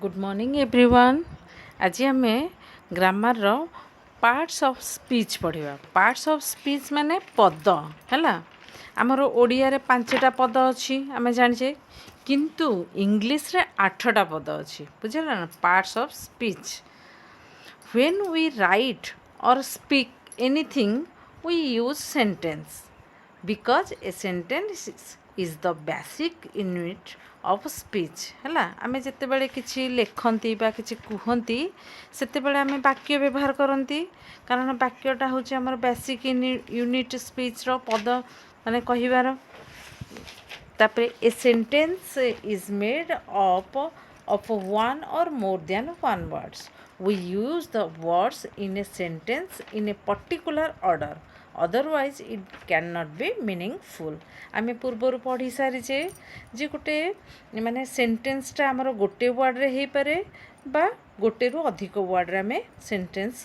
Good morning everyone. आज आम grammar रो पार्ट्स ऑफ स्पीच पढ़ा। पार्ट्स ऑफ स्पीच माने पद है। आमर ओडिया रे 5टा पद अच्छी आम जाने, किंतु इंग्लिश रे 8टा पद अच्छी। बुझे ना parts of speech. When we write or speak anything we use sentence because a sentence is the basic unit of speech है। आम जिते किसी लिखती कि कहती से आम वाक्य व्यवहार करती, कारण वाक्यटा हूँ आम बेसिक यूनिट स्पीच रो पद माने कहिबार। तापर ए sentence is made up of one or more than one words. We use the words in a sentence in a particular order. Otherwise it cannot be meaningful. आमे पूर्वर पढ़ी सारी जे गोटे माने सेंटेंसटा आमर गोटे वर्ड रे हे पारे बा गोटे रु अधिक वर्ड रे आमे सेंटेंस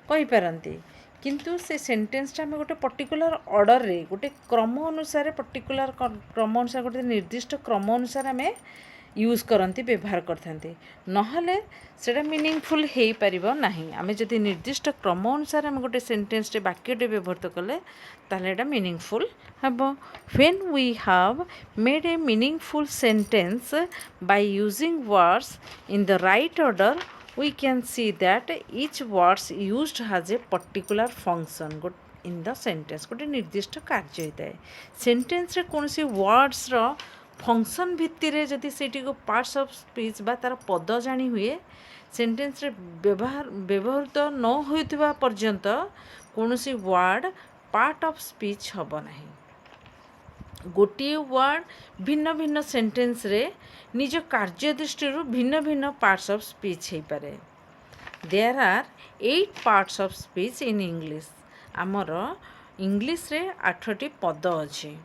कहि पारंती, किंतु से सेंटेंसटा आम गोटे पर्टिकुलर ऑर्डर रे गोटे क्रम अनुसार पर्टिकुलर क्रम अनुसार गोटे निर्दिष्ट क्रम अनुसार आम यूज करती व्यवहार करते, नहले सेटा मीनिंगफुल हो पारिबो नाही। आम जदि निर्दिष्ट क्रम अनुसार आम गोटे सेंटेंसटे वाक्यटे व्यवहार कले ताहले एटा मीनिंगफुल हेबो। When we have made a meaningful sentence by using words in the right order we can see that each words used has a particular function in the sentence। गोटे निर्दिष्ट कार्य होता है सेंटेंस रे कौन सी वर्ड्स रो function भित्ति जदि सेठी को पार्ट्स ऑफ स्पीच बा तार पद जानी हुए सेंटेंस रे व्यवहृत न होइतबा पर्यंत कौन सी वर्ड पार्ट ऑफ स्पीच हबो नहीं। गोटे वर्ड भिन्न भिन्न सेंटेंस रे निज कार्य दृष्टि भिन्न भिन्न पार्ट्स ऑफ स्पीच हो पारे। There are 8 parts of speech in English. आमर इंग्लिश रे 8टी पद अच्छी।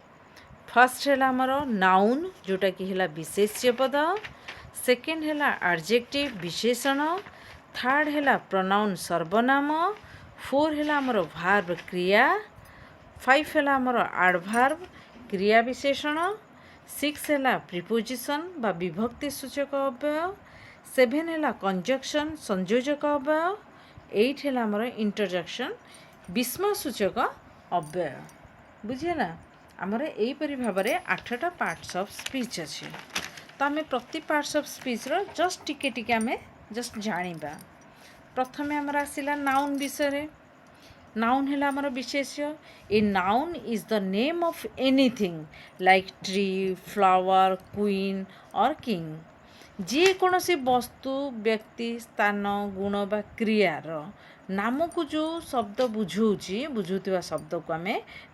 फर्स्ट है आमर नाउन जोटा कि है विशेष्य पद, सेकेंड है एडजेक्टिव विशेषण, थर्ड है प्रोनाउन सर्वनाम, फोर है आमर भार्ब क्रिया, 5 है आमर एडभार्ब क्रिया विशेषण, 6 है प्रिपोजिशन बा विभक्ति सूचक अव्यय, 7 है कंजक्शन संयोजक अव्यय, 8 है आमर इंटरजेक्शन विस्मय सूचक अव्यय। बुझेगा आमर यहीपरि भाव में 8टा पार्ट्स ऑफ स्पीच अच्छे। तो आम प्रति पार्ट्स ऑफ स्पीच रो जस्ट टिके टिके आम जस्ट जानिबा। प्रथमे आमर आसिला नाउन विषय। नाउन है आमर विशेष्य। A noun is the name of anything like tree, flower, queen or king. जे कौनसी वस्तु, व्यक्ति, स्थान, गुण बा क्रियार नाम को जो शब्द बुझुवा शब्द को आम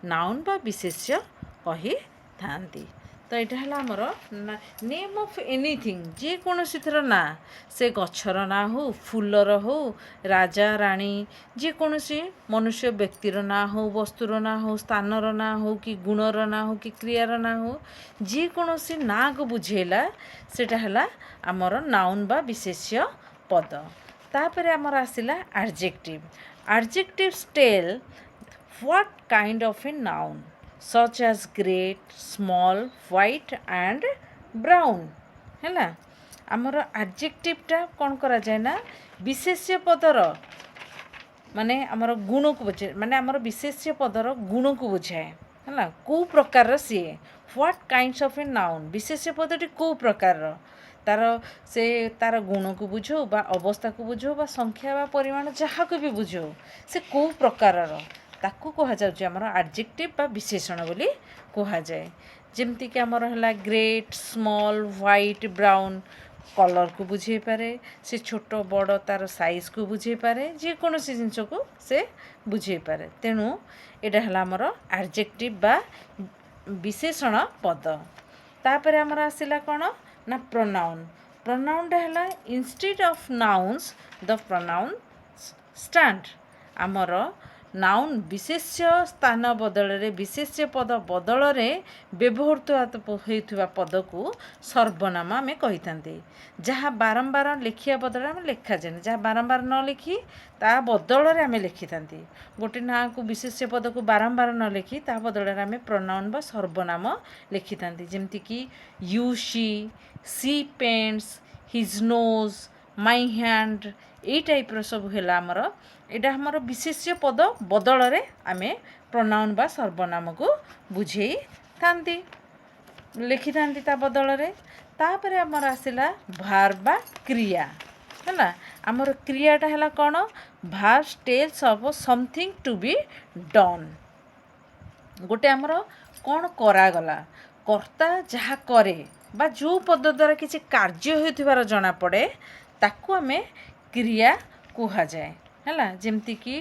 नाउन बा विशेष्य कही थांती। तो यहाँ है आमर नेम ऑफ एनीथिंग जे कौनसी थर ना, से गछर ना हो, फूलर हो, राजा राणी, जे कौनसी मनुष्य व्यक्तिर ना हो, वस्तुर ना हो, स्थानर ना हो कि गुणर ना हो कि क्रियार ना हो, जे कौनसी ना को बुझेला सेटा है आमर नाउन बा विशेष्य पद। तापर आमर आसिला adjective. Adjectives tell what kind of a noun such as great, small, white and brown है। आमर एडजेक्टिवटा कौन करा जाए ना विशेष्य पदर माने आमर गुण को बुझे, माने आमर विशेष्य पदर गुण को बुझाए है। कौ प्रकार सी what kinds of a noun विशेष्य पदटी कौ प्रकार तार से तार गुण को बुझो बा अवस्था को बुझो बा संख्या बा परिमाण जहाँ को भी बुझो से कौ प्रकार ताकू कह जामर एडजेक्टिव बा विशेषण बोली कह जाए। जमती कि आमर है great, small, white, brown colour को बुझे पारे, से छोट बड़ तार साइज को बुझे पारे, जे कौन सी जिनस को से बुझे पारे। तेणु यहाँ है आमर एडजेक्टिव बा विशेषण पद। तापर आमर आसिला कौन ना प्रोनाउन। प्रोनाउनटा है instead of nouns the pronoun stand. आमर नाउन विशेष्य स्थान बदल विशेष्य पद बदल व्यवहृत होता पद को सर्वनाम आम कही था। जहाँ बारंबार लिखा बदल आम लिखा जाए, जहाँ बारंबार न लिखी ता बदल आम लिखी था। गोटे ना को विशेष्य पद को बारंबार न लिखी ता बदल आम प्रोनाउन बा सर्वनाम लिखी था। जमती कि you she paints, his nose my hand यही टाइप्र सब है आमर यहाँ आमर विशेष्य पद बदल आम प्रोनाउन बा सर्वनाम को बुझे था लिखि था बदल तापर आमर आसला भार्ब बा क्रिया है आमर क्रियाटा है कौन verb tells of something to be done गोटे आमर कौन करागला कर्ता जहाँ करे बा जो पद द्वारा किसी कार्य होइथिबार जଣା पड़े ताकू आमे क्रिया कुहा जाए है जमती कि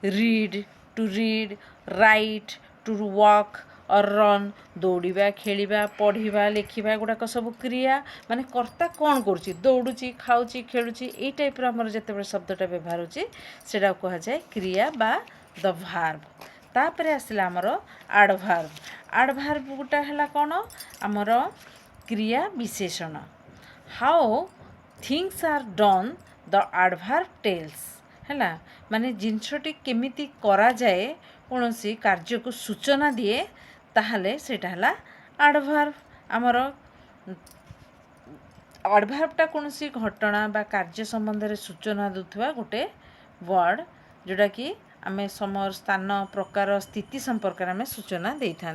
read to read write to walk और रन दौड़ा खेलिबा पढ़िबा लिखिबा गुड़ाक सब क्रिया माने कर्ता कौन करुच्ची दौड़ुची खाऊची खेलुची यही टाइप्र आमर जिते शब्दटा व्यवहार होची सेटा कुहा जाए क्रिया बा द भार्ब तापर आसला आमर एडभार्ब एडभार्ब गोटा है कौन आमर क्रिया विशेषण how things are done the adverb tells है माने जिनसटी केमिति करा जाए कौन सी कार्य को सूचना दिए ताहले सेटा हला एडभार्ब आमर एडभार्बटा कौन सी घटना बा कार्य संबंध में सूचना दूथवा गोटे वर्ड जोटा कि आमे समय स्थान प्रकार स्थिति संपर्क में आमे सूचना दे था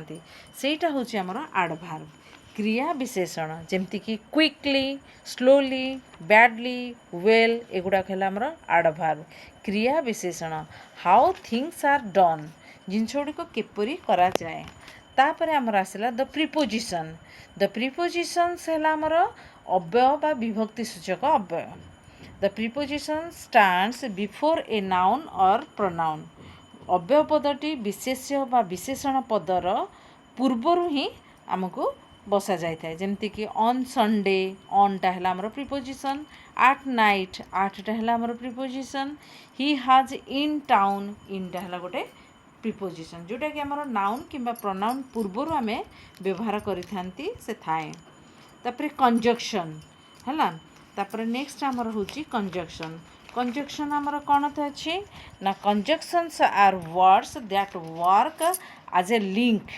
सेटा हूँ आमर एडभार्ब क्रिया विशेषण जमती कि क्विकली स्लोली बैडली वेल एगुड़ाक है आमर एडभार्ब क्रिया विशेषण हाउ थिंग्स आर डन जिनस गुड़िक किपरि करा जाए तापर आमर आसला द प्रिपोजिशन द प्रिपोजिशन्स है आमर अव्यय बा विभक्ति सूचक अव्यय the preposition stands before a noun और प्रोनाउन अव्यय पदटी विशेष्य बा विशेषण पदर पूर्वर ही आमको बसा जाए जमती कि ऑन संडे ऑनटा है आमर प्रिपोजिशन एट नाइट आठटा है आमर प्रिपोजिशन ही हाज इन टाउन इनटा है गोटे प्रिपोजिशन जोटा कि आमर नाउन किंबा प्रोनाउन पूर्वर आम व्यवहार करि से थाए तापर कंजक्शन है तापर नेक्स्ट आमर होची कंजक्शन कंजक्शन आमर कौन था अच्छी ना conjunctions are words that work as a link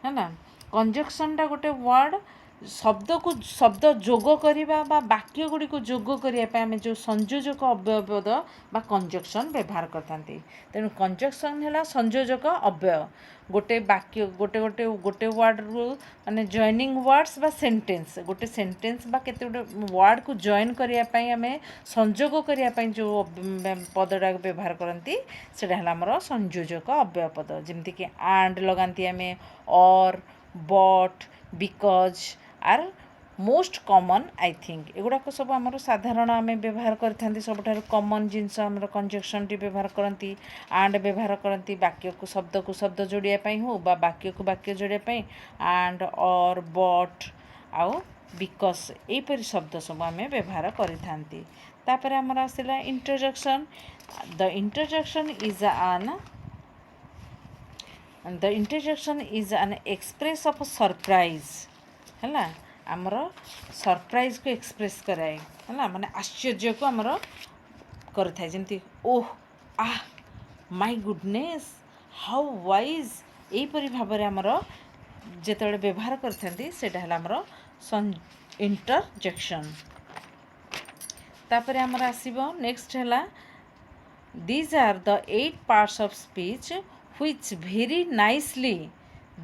है ना कंजक्शनटा गोटे वर्ड शब्द को शब्द जोग करवा वाक्य गुड़ी को जोग करने आम जो संयोजक अव्यय पद बा कंजक्शन व्यवहार करते तेणु कंजक्शन है संयोजक अव्यय गोटे वाक्य गोटे गोटे गोटे वर्ड रु माने जॉइनिंग वर्ड्स बा सेंटेंस गोटे सेंटेंस बा केते गोटे वर्ड को जॉइन करने आम संयोग करने जो पदटा व्यवहार करती से आमर संयोजक अव्यय पद जमती कि एंड लगाती आम or but because are most common I think एगुड़ाक सब आमर साधारण आम व्यवहार करते सबुठार कॉमन जिनस आमर कंजक्शन टी व्यवहार करती एंड व्यवहार करती वाक्य को शब्द जोड़ापी हो बा वाक्य को वाक्य जोड़ापी एंड और बट आउ बिकज यहीपरि शब्द सब आम व्यवहार करते तापर आमर आसला interjection the interjection is an express of surprise है आमर सरप्राइज को एक्सप्रेस कराए है माने आश्चर्य को आमर करें जमती ओह ah my goodness how wise यहीपरि भाव में आमर जिते व्यवहार करते आमर इंटरजेक्शन तापर आमर आसीबो नेक्स्ट है these are the 8 parts of speech which very nicely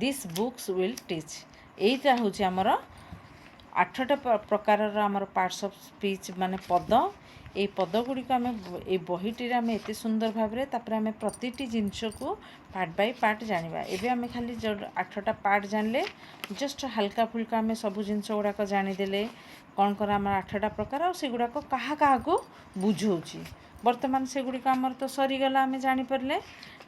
this books will teach एटा हूँ आमर 8टा प्रकार आमर पार्ट्स ऑफ स्पीच माने पद ये पद गुड़िक आम ये बहीटी आम एत सुंदर भाव में तापर आम प्रतिटी जिनस को पार्ट बाय पार्ट जाना एवं आम खाली जो 8टा पार्ट जानले जस्ट हल्का फुल्का आम सब जिनस गुड़ाक जानीदे कौन कर आम 8टा प्रकार और से गुड़ाक क्या को बुझाऊँगी बर्तमान से गुड़िक आमर तो सरीगला आम जानीपारे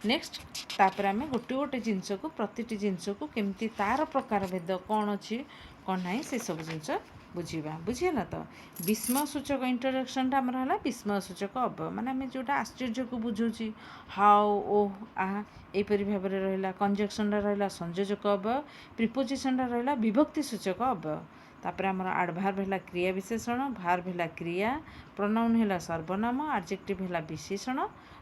नेक्स्ट तापर आम गोटे गोटे जिनस को प्रतिटी जिनस को केमती तार प्रकार भेद कौन अच्छी कौन ना से सब जिनस बुझा बुझीगला तो विस्मय सूचक इंट्रोडक्शन आमर है विस्मय सूचक अव्यय माने आम जोटा आश्चर्य को बुझाऊँ हाउ ओह आह यहीपरि भाव में रहा कंजक्शन रहा संयोजक अव्यय प्रिपोजिशन रहा विभक्ति सूचक अव्यय तापर आमर एडभार्ब है क्रिया विशेषण, भार्ब है क्रिया, प्रोनाउन है सर्वनाम, एडजेक्टिव है विशेषण,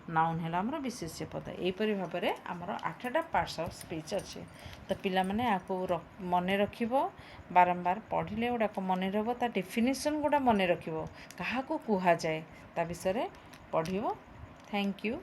नाउन है आमर विशेष्य पद। यहीपरि भाव में आमर 8टा पार्ट्स ऑफ स्पीच अच्छे। तो पिला माने आपको मन रखिबो, बारंबार पढ़िले गुड़ाक मन रहिबो, ता डेफिनेशन गुड़ा मन रखिबो, काहाको कुहा जाए ता विषय पढ़िबो। Thank you.